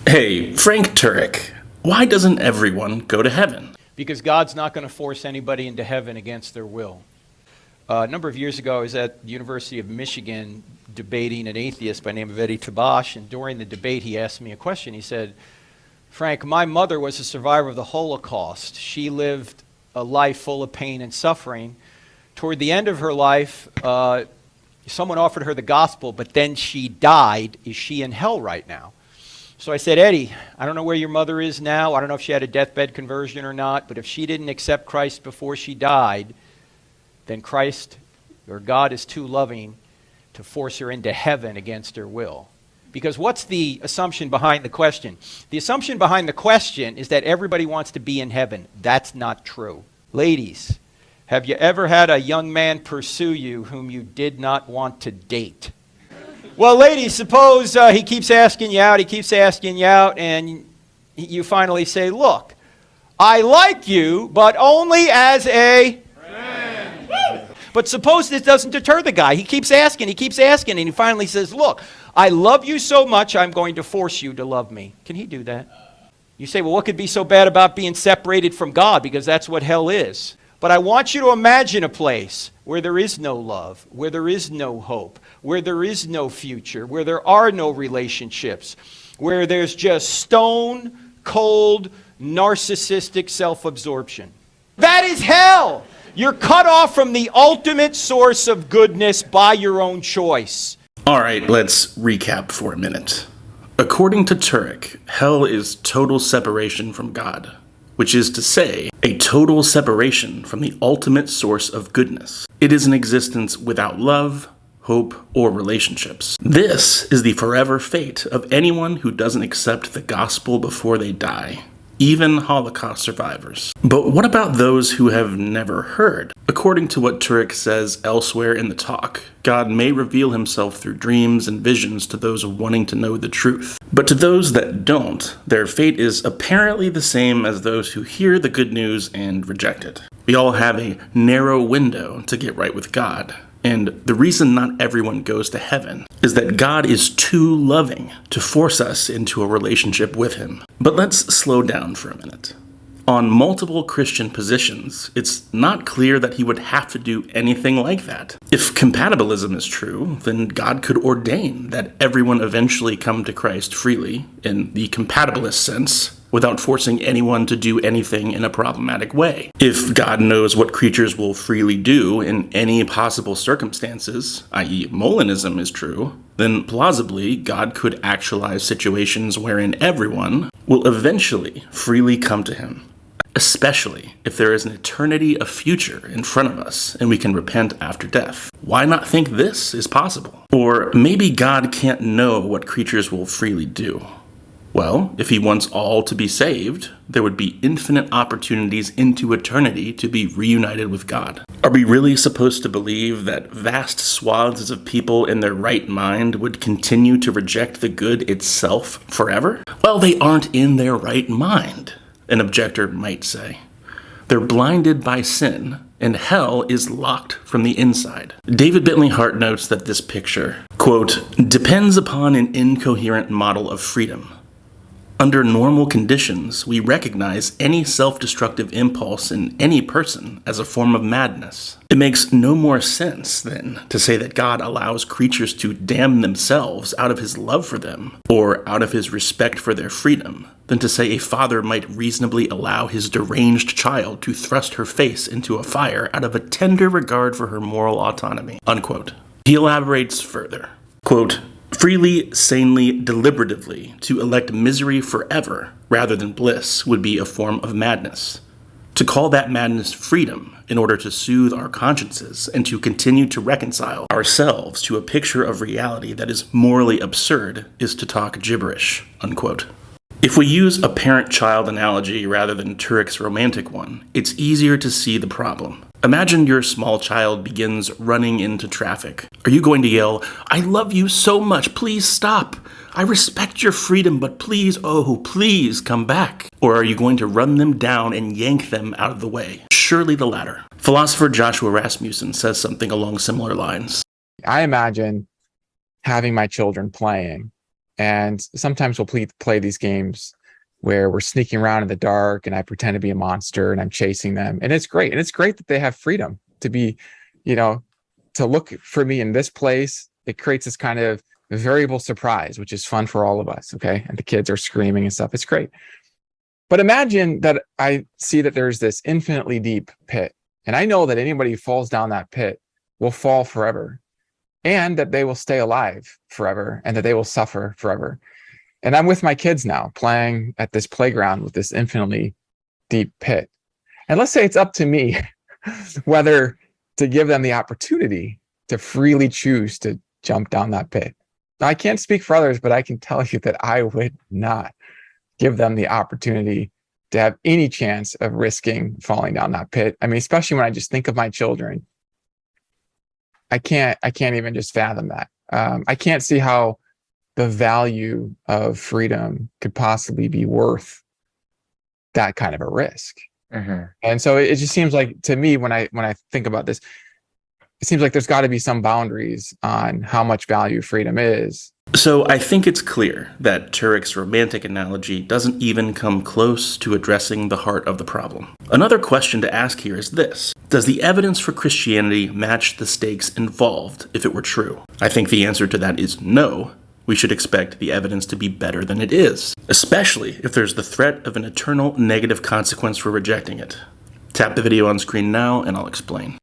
Hey, Frank Turek, why doesn't everyone go to heaven? Because God's not going to force anybody into heaven against their will. A number of years ago, I was at the University of Michigan debating an atheist by the name of IDHEFTBAA, and during the debate he asked me a question. He said, Frank, my mother was a survivor of the Holocaust. She lived a life full of pain and suffering. Toward the end of her life, someone offered her the gospel, but then she died. Is she in hell right now? So I said, Eddie, I don't know where your mother is now. I don't know if she had a deathbed conversion or not, but if she didn't accept Christ before she died, then Christ or God is too loving to force her into heaven against her will. Because what's the assumption behind the question? The assumption behind the question is that everybody wants to be in heaven. That's not true. Ladies, have you ever had a young man pursue you whom you did not want to date? Well, ladies, suppose he keeps asking you out, and you finally say, look, I like you, but only as a friend. But suppose this doesn't deter the guy. He keeps asking, and he finally says, look, I love you so much, I'm going to force you to love me. Can he do that? You say, well, what could be so bad about being separated from God? Because that's what hell is. But I want you to imagine a place where there is no love, where there is no hope, where there is no future, where there are no relationships, where there's just stone, cold, narcissistic self-absorption. That is hell! You're cut off from the ultimate source of goodness by your own choice. All right, let's recap for a minute. According to Turek, hell is total separation from God, which is to say, a total separation from the ultimate source of goodness. It is an existence without love, hope, or relationships. This is the forever fate of anyone who doesn't accept the gospel before they die, even Holocaust survivors. But what about those who have never heard? According to what Turek says elsewhere in the talk, God may reveal himself through dreams and visions to those wanting to know the truth. But to those that don't, their fate is apparently the same as those who hear the good news and reject it. We all have a narrow window to get right with God. And the reason not everyone goes to heaven is that God is too loving to force us into a relationship with him. But let's slow down for a minute. On multiple Christian positions, it's not clear that he would have to do anything like that. If compatibilism is true, then God could ordain that everyone eventually come to Christ freely, in the compatibilist sense, without forcing anyone to do anything in a problematic way. If God knows what creatures will freely do in any possible circumstances, i.e. Molinism is true, then plausibly God could actualize situations wherein everyone will eventually freely come to him. Especially if there is an eternity of future in front of us and we can repent after death. Why not think this is possible? Or maybe God can't know what creatures will freely do. Well, if he wants all to be saved, there would be infinite opportunities into eternity to be reunited with God. Are we really supposed to believe that vast swaths of people in their right mind would continue to reject the good itself forever? Well, they aren't in their right mind, an objector might say. They're blinded by sin, and hell is locked from the inside. David Bentley Hart notes that this picture, quote, depends upon an incoherent model of freedom. Under normal conditions, we recognize any self-destructive impulse in any person as a form of madness. It makes no more sense, then, to say that God allows creatures to damn themselves out of his love for them, or out of his respect for their freedom, than to say a father might reasonably allow his deranged child to thrust her face into a fire out of a tender regard for her moral autonomy, unquote. He elaborates further, quote, freely, sanely, deliberatively, to elect misery forever rather than bliss would be a form of madness. To call that madness freedom in order to soothe our consciences and to continue to reconcile ourselves to a picture of reality that is morally absurd is to talk gibberish, unquote. If we use a parent-child analogy rather than Turek's romantic one, it's easier to see the problem. Imagine your small child begins running into traffic. Are you going to yell, I love you so much, please stop. I respect your freedom, but please, oh, please come back. Or are you going to run them down and yank them out of the way? Surely the latter. Philosopher Joshua Rasmussen says something along similar lines. I imagine having my children playing And sometimes we'll play these games where we're sneaking around in the dark and I pretend to be a monster and I'm chasing them. And it's great. And it's great that they have freedom to be, to look for me in this place. It creates this kind of variable surprise, which is fun for all of us. Okay. And the kids are screaming and stuff. It's great. But imagine that I see that there's this infinitely deep pit. And I know that anybody who falls down that pit will fall forever, and that they will stay alive forever, and that they will suffer forever. And I'm with my kids now playing at this playground with this infinitely deep pit. And let's say it's up to me whether to give them the opportunity to freely choose to jump down that pit. Now, I can't speak for others, but I can tell you that I would not give them the opportunity to have any chance of risking falling down that pit. I mean, especially when I just think of my children, I can't even just fathom that. I can't see how the value of freedom could possibly be worth that kind of a risk. Mm-hmm. And so it just seems like, to me, when I think about this, it seems like there's got to be some boundaries on how much value freedom is. So I think it's clear that Turek's romantic analogy doesn't even come close to addressing the heart of the problem. Another question to ask here is this: does the evidence for Christianity match the stakes involved if it were true? I think the answer to that is no. We should expect the evidence to be better than it is, especially if there's the threat of an eternal negative consequence for rejecting it. Tap the video on screen now and I'll explain.